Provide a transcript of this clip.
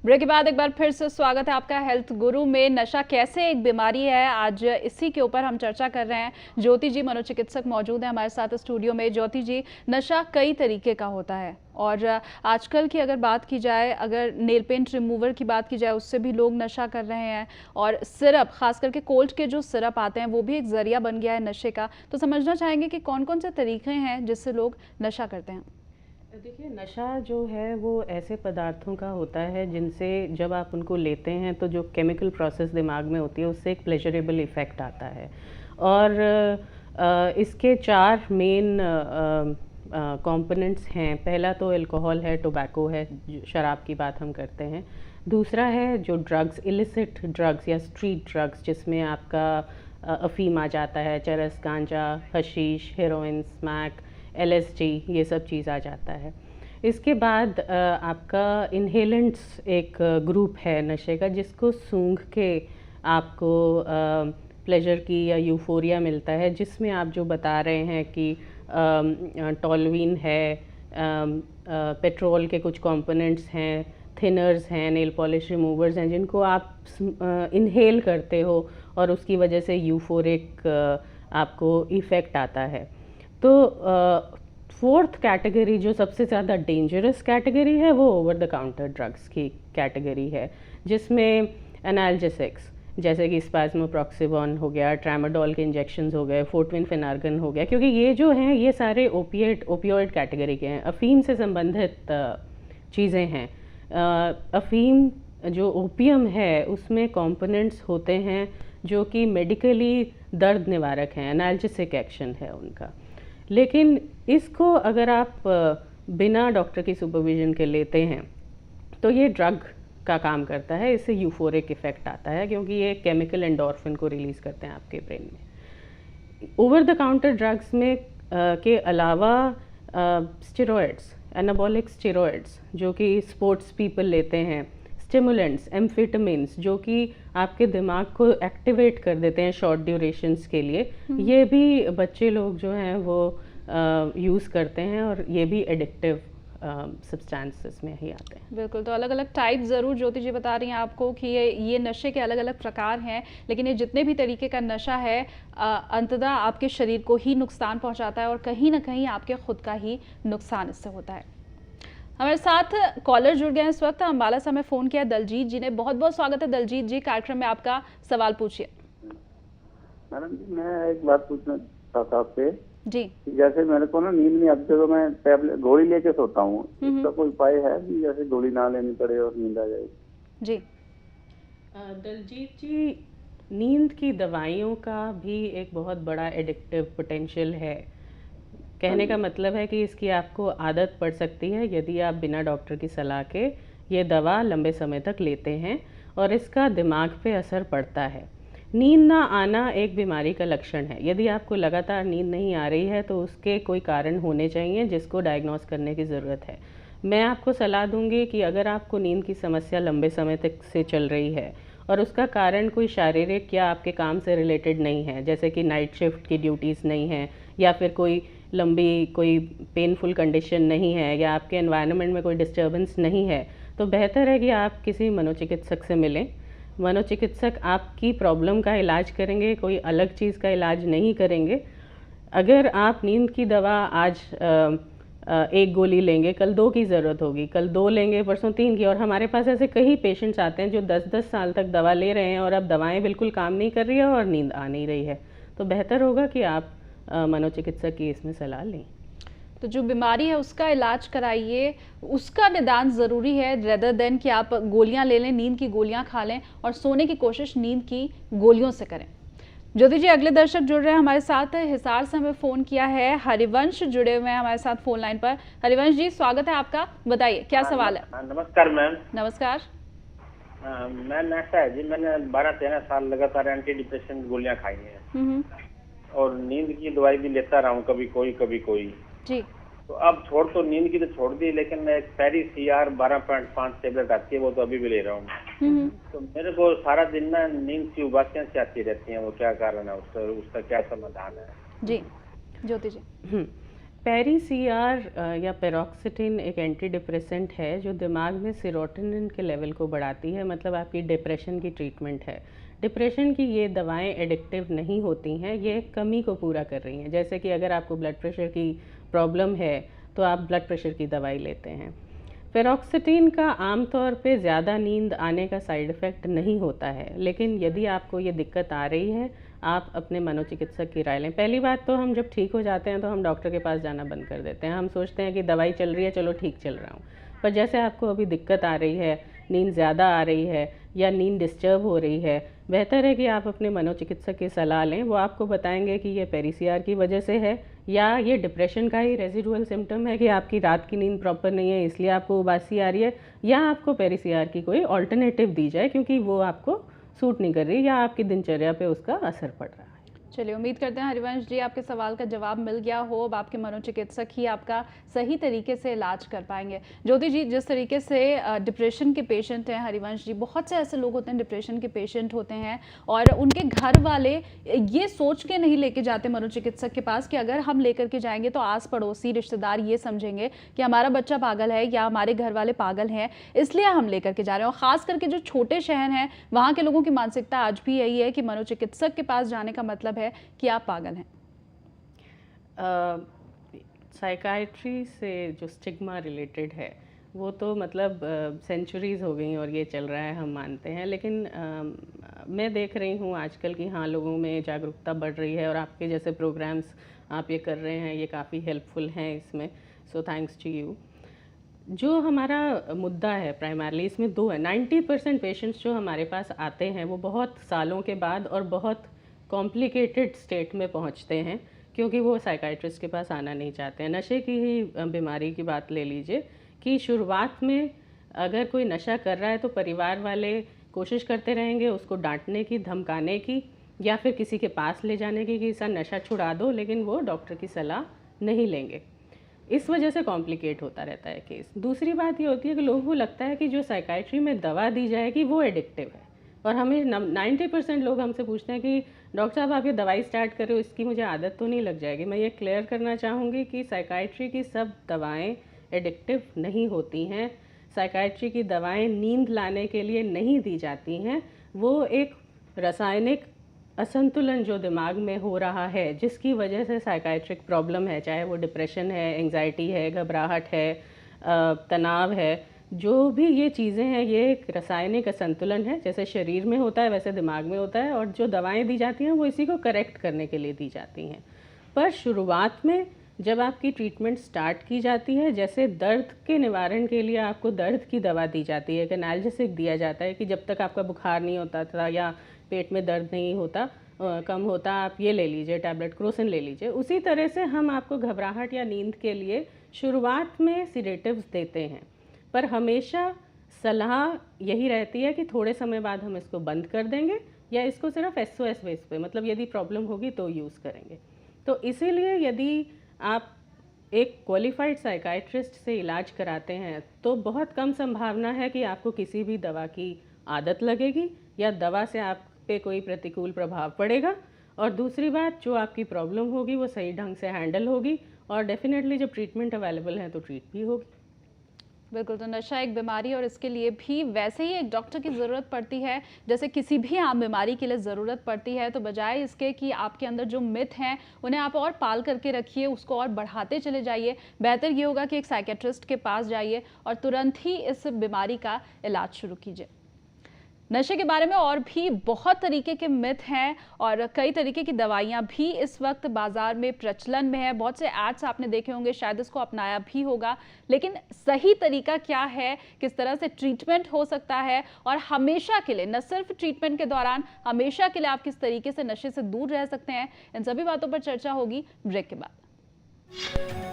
Break के बाद एक बार फिर से स्वागत है आपका हेल्थ गुरु में। नशा कैसे एक बीमारी है, आज इसी के ऊपर हम चर्चा कर रहे हैं। ज्योति जी मनोचिकित्सक मौजूद हैं हमारे साथ स्टूडियो में। ज्योति जी, नशा कई तरीके का होता है और आजकल की अगर बात की जाए, अगर नेल पेंट रिमूवर की बात की जाए, उससे भी लोग नशा कर रहे हैं। और सिरप, खास करके कोल्ड के जो सिरप आते हैं वो भी एक जरिया बन गया है नशे का। तो समझना चाहेंगे कि कौन कौन से तरीके हैं जिससे लोग नशा करते हैं। देखिए, नशा जो है वो ऐसे पदार्थों का होता है जिनसे जब आप उनको लेते हैं तो जो केमिकल प्रोसेस दिमाग में होती है उससे एक प्लेजरेबल इफ़ेक्ट आता है। और इसके चार मेन कंपोनेंट्स हैं। पहला तो अल्कोहल है, टोबैको है, शराब की बात हम करते हैं। दूसरा है जो ड्रग्स, इलिसिट ड्रग्स या स्ट्रीट ड्रग्स, जिसमें आपका अफीम आ जाता है, चरस, गांजा, हशीश, हेरोइन, स्मैक, LSD, ये सब चीज़ आ जाता है। इसके बाद आपका इन्हेलेंट्स एक ग्रुप है नशे का, जिसको सूंघ के आपको प्लेजर की या यूफोरिया मिलता है, जिसमें आप जो बता रहे हैं कि टॉलवीन है, पेट्रोल के कुछ कंपोनेंट्स हैं, थिनर्स हैं, नेल पॉलिश रिमूवर्स हैं, जिनको आप इन्हेल करते हो और उसकी वजह से यूफोरिक आपको इफ़ेक्ट आता है। तो फोर्थ कैटेगरी जो सबसे ज़्यादा डेंजरस कैटेगरी है वो ओवर द काउंटर ड्रग्स की कैटेगरी है, जिसमें एनाल्जेसिक्स जैसे कि स्पाज्मोप्रॉक्सिबॉन हो गया, ट्रामाडोल के इंजेक्शंस हो गए, फोर्टविन फेनार्गन हो गया, क्योंकि ये जो हैं ये सारे ओपियोइड कैटेगरी के हैं, अफीम से संबंधित चीज़ें हैं। अफीम जो ओपियम है उसमें कंपोनेंट्स होते हैं जो कि मेडिकली दर्द निवारक हैं, एनाल्जेसिक एक्शन है उनका। लेकिन इसको अगर आप बिना डॉक्टर की सुपरविजन के लेते हैं तो ये ड्रग का काम करता है, इससे यूफोरिक इफेक्ट आता है, क्योंकि ये केमिकल एंडोर्फिन को रिलीज़ करते हैं आपके ब्रेन में। ओवर द काउंटर ड्रग्स में के अलावा स्टेरॉइड्स, एनाबॉलिक स्टेरॉइड्स जो कि स्पोर्ट्स पीपल लेते हैं, स्टिमुलेंट्स, एम्फेटामिन्स जो कि आपके दिमाग को एक्टिवेट कर देते हैं शॉर्ट ड्यूरेशंस के लिए, ये भी बच्चे लोग जो हैं वो यूज़ करते हैं और ये भी एडिक्टिव सब्सटेंसेस में ही आते हैं। बिल्कुल, तो अलग अलग टाइप ज़रूर ज्योति जी बता रही हैं आपको कि ये नशे के अलग अलग प्रकार हैं, लेकिन ये जितने भी तरीके का नशा है अंततः आपके शरीर को ही नुकसान पहुंचाता है और कहीं ना कहीं आपके खुद का ही नुकसान इससे होता है। हमारे साथ कॉलर जुड़ गए हैं इस वक्त। अम्बाला से हमें फ़ोन किया दलजीत जी ने। बहुत बहुत स्वागत है दलजीत जी, कार्यक्रम में आपका सवाल पूछिए। मैडम जी, मैं एक बात पूछना चाहता आपसे जी। जैसे मेरे को ना नींद नहीं आती तो मैं टैबलेट गोली लेके सोता हूँ, इसका कोई उपाय है कि जैसे गोली ना लेनी पड़े और नींद आ जाए? जी दलजीत जी, नींद की दवाइयों का भी एक बहुत बड़ा एडिक्टिव पोटेंशियल है। कहने का मतलब है कि इसकी आपको आदत पड़ सकती है यदि आप बिना डॉक्टर की सलाह के ये दवा लंबे समय तक लेते हैं और इसका दिमाग पे असर पड़ता है। नींद ना आना एक बीमारी का लक्षण है। यदि आपको लगातार नींद नहीं आ रही है तो उसके कोई कारण होने चाहिए जिसको डायग्नोस करने की ज़रूरत है। मैं आपको सलाह दूंगी कि अगर आपको नींद की समस्या लंबे समय तक से चल रही है और उसका कारण कोई शारीरिक या आपके काम से रिलेटेड नहीं है, जैसे कि नाइट शिफ्ट की ड्यूटीज़ नहीं है या फिर कोई लंबी कोई पेनफुल कंडीशन नहीं है या आपके एनवायरनमेंट में कोई डिस्टर्बेंस नहीं है, तो बेहतर है कि आप किसी मनोचिकित्सक से मिलें। मनोचिकित्सक आपकी प्रॉब्लम का इलाज करेंगे, कोई अलग चीज़ का इलाज नहीं करेंगे। अगर आप नींद की दवा आज एक गोली लेंगे, कल 2 की ज़रूरत होगी, कल 2 लेंगे, परसों 3 की। और हमारे पास ऐसे कई पेशेंट्स आते हैं जो 10-10 साल तक दवा ले रहे हैं और अब दवाएं बिल्कुल काम नहीं कर रही है और नींद आ नहीं रही है। तो बेहतर होगा कि आप मनोचिकित्सक की इसमें सलाह लें। तो जो बीमारी है उसका इलाज कराइए, उसका निदान ज़रूरी है, रेदर देन कि आप गोलियां ले लें, नींद की गोलियां खा लें और सोने की कोशिश नींद की गोलियों से करें। ज्योति जी, अगले दर्शक जुड़ रहे हैं हमारे साथ। हिसार से हमें फ़ोन किया है हरिवंश, जुड़े हुए हैं हमारे साथ फ़ोन लाइन पर। हरिवंश जी, स्वागत है आपका, बताइए क्या सवाल है। नमस्कार मैम। नमस्कार। मैम ऐसा है जी, मैंने 12-13 साल लगातार एंटी डिप्रेशन गोलियां खाई हैं और नींद की दवाई भी लेता रहा हूँ, कभी कोई जी। तो अब छोड़ तो नींद की तो छोड़ दी, लेकिन एक पेरी CR 12.5 टेबलेट आती है, वो तो अभी भी ले रहा हूँ। तो मेरे को सारा दिन ना नींद की उबासियां से आती रहती हैं, वो क्या कारण है, उसका क्या समाधान है? जी ज्योति जी। पेरी सीआर या पेरोक्सिटिन एक एंटी डिप्रेसेंट है जो दिमाग में सेरोटोनिन के लेवल को बढ़ाती है, मतलब आपकी डिप्रेशन की ट्रीटमेंट है। डिप्रेशन की ये दवाएं एडिक्टिव नहीं होती हैं, ये कमी को पूरा कर रही हैं। जैसे कि अगर आपको ब्लड प्रेशर की प्रॉब्लम है तो आप ब्लड प्रेशर की दवाई लेते हैं। पेरोक्सिटिन का आमतौर पे ज़्यादा नींद आने का साइड इफ़ेक्ट नहीं होता है, लेकिन यदि आपको ये दिक्कत आ रही है आप अपने मनोचिकित्सक की राय लें। पहली बात तो हम जब ठीक हो जाते हैं तो हम डॉक्टर के पास जाना बंद कर देते हैं। हम सोचते हैं कि दवाई चल रही है, चलो ठीक चल रहा हूँ। पर जैसे आपको अभी दिक्कत आ रही है, नींद ज़्यादा आ रही है या नींद डिस्टर्ब हो रही है, बेहतर है कि आप अपने मनोचिकित्सक की सलाह लें। वो आपको बताएंगे कि ये पेरीसीआर की वजह से है या ये डिप्रेशन का ही रेजिडुअल सिम्टम है कि आपकी रात की नींद प्रॉपर नहीं है इसलिए आपको उबासी आ रही है, या आपको पेरीसीआर की कोई ऑल्टरनेटिव दी जाए क्योंकि वो आपको सूट नहीं कर रही या आपकी दिनचर्या पे उसका असर पड़ रहा है। चलिए, उम्मीद करते हैं हरिवंश जी आपके सवाल का जवाब मिल गया हो। अब आपके मनोचिकित्सक ही आपका सही तरीके से इलाज कर पाएंगे। ज्योति जी, जिस तरीके से डिप्रेशन के पेशेंट हैं हरिवंश जी, बहुत से ऐसे लोग होते हैं डिप्रेशन के पेशेंट होते हैं और उनके घर वाले ये सोच के नहीं लेके जाते मनोचिकित्सक के पास कि अगर हम लेकर के जाएंगे तो आस पड़ोसी रिश्तेदार ये समझेंगे कि हमारा बच्चा पागल है या हमारे घर वाले पागल हैं, इसलिए हम लेकर के जा रहे हैं। और ख़ास करके जो छोटे शहर हैं वहाँ के लोगों की मानसिकता आज भी यही है कि मनोचिकित्सक के पास जाने का मतलब है कि आप पागल हैं। साइकाइट्री से जो स्टिग्मा रिलेटेड है वो तो मतलब सेंचुरीज़ हो गई और ये चल रहा है, हम मानते हैं। लेकिन मैं देख रही हूँ आजकल कि हाँ, लोगों में जागरूकता बढ़ रही है और आपके जैसे प्रोग्राम्स आप ये कर रहे हैं ये काफ़ी हेल्पफुल हैं इसमें, सो थैंक्स टू यू। जो हमारा मुद्दा है प्राइमरली इसमें दो है। 90% पेशेंट्स जो हमारे पास आते हैं वो बहुत सालों के बाद और बहुत कॉम्प्लिकेटेड स्टेट में पहुंचते हैं क्योंकि वो साइकाइट्रिस्ट के पास आना नहीं चाहते हैं। नशे की ही बीमारी की बात ले लीजिए कि शुरुआत में अगर कोई नशा कर रहा है तो परिवार वाले कोशिश करते रहेंगे उसको डांटने की, धमकाने की या फिर किसी के पास ले जाने की कि सर नशा छुड़ा दो, लेकिन वो डॉक्टर की सलाह नहीं लेंगे। इस वजह से कॉम्प्लिकेट होता रहता है केस। दूसरी बात ये होती है कि लोगों को लगता है कि जो साइकाइट्री में दवा दी जाएगी वो एडिक्टिव है, और हमें 90% लोग हमसे पूछते हैं कि डॉक्टर साहब आप ये दवाई स्टार्ट कर रहे हो, इसकी मुझे आदत तो नहीं लग जाएगी। मैं ये क्लियर करना चाहूँगी कि साइकाइट्री की सब दवाएं एडिक्टिव नहीं होती हैं। साइकाइट्री की दवाएं नींद लाने के लिए नहीं दी जाती हैं। वो एक रासायनिक असंतुलन जो दिमाग में हो रहा है जिसकी वजह से साइकाइट्रिक प्रॉब्लम है, चाहे वो डिप्रेशन है, एंग्जाइटी है, घबराहट है, तनाव है, जो भी ये चीज़ें हैं ये एक रासायनिक असंतुलन है। जैसे शरीर में होता है वैसे दिमाग में होता है, और जो दवाएं दी जाती हैं वो इसी को करेक्ट करने के लिए दी जाती हैं। पर शुरुआत में जब आपकी ट्रीटमेंट स्टार्ट की जाती है, जैसे दर्द के निवारण के लिए आपको दर्द की दवा दी जाती है, एक एनाल्जेसिक दिया जाता है कि जब तक आपका बुखार नहीं होता था या पेट में दर्द नहीं होता कम होता, आप ये ले लीजिए टैबलेट, क्रोसिन ले लीजिए। उसी तरह से हम आपको घबराहट या नींद के लिए शुरुआत में सिडेटिव्स देते हैं, पर हमेशा सलाह यही रहती है कि थोड़े समय बाद हम इसको बंद कर देंगे या इसको सिर्फ SOS बेस पे, मतलब यदि प्रॉब्लम होगी तो यूज़ करेंगे। तो इसीलिए यदि आप एक क्वालिफाइड साइकाइट्रिस्ट से इलाज कराते हैं तो बहुत कम संभावना है कि आपको किसी भी दवा की आदत लगेगी या दवा से आप पे कोई प्रतिकूल प्रभाव पड़ेगा। और दूसरी बात, जो आपकी प्रॉब्लम होगी वो सही ढंग से हैंडल होगी और डेफिनेटली जब ट्रीटमेंट अवेलेबल है तो ट्रीट भी होगी। बिल्कुल, तो नशा एक बीमारी और इसके लिए भी वैसे ही एक डॉक्टर की ज़रूरत पड़ती है जैसे किसी भी आम बीमारी के लिए ज़रूरत पड़ती है। तो बजाय इसके कि आपके अंदर जो मिथ हैं उन्हें आप और पाल करके रखिए, उसको और बढ़ाते चले जाइए, बेहतर ये होगा कि एक साइकेट्रिस्ट के पास जाइए और तुरंत ही इस बीमारी का इलाज शुरू कीजिए। नशे के बारे में और भी बहुत तरीके के मिथ हैं और कई तरीके की दवाइयां भी इस वक्त बाजार में प्रचलन में है। बहुत से एड्स आपने देखे होंगे, शायद इसको अपनाया भी होगा, लेकिन सही तरीका क्या है, किस तरह से ट्रीटमेंट हो सकता है और हमेशा के लिए, न सिर्फ ट्रीटमेंट के दौरान, हमेशा के लिए आप किस तरीके से नशे से दूर रह सकते हैं, इन सभी बातों पर चर्चा होगी ब्रेक के बाद।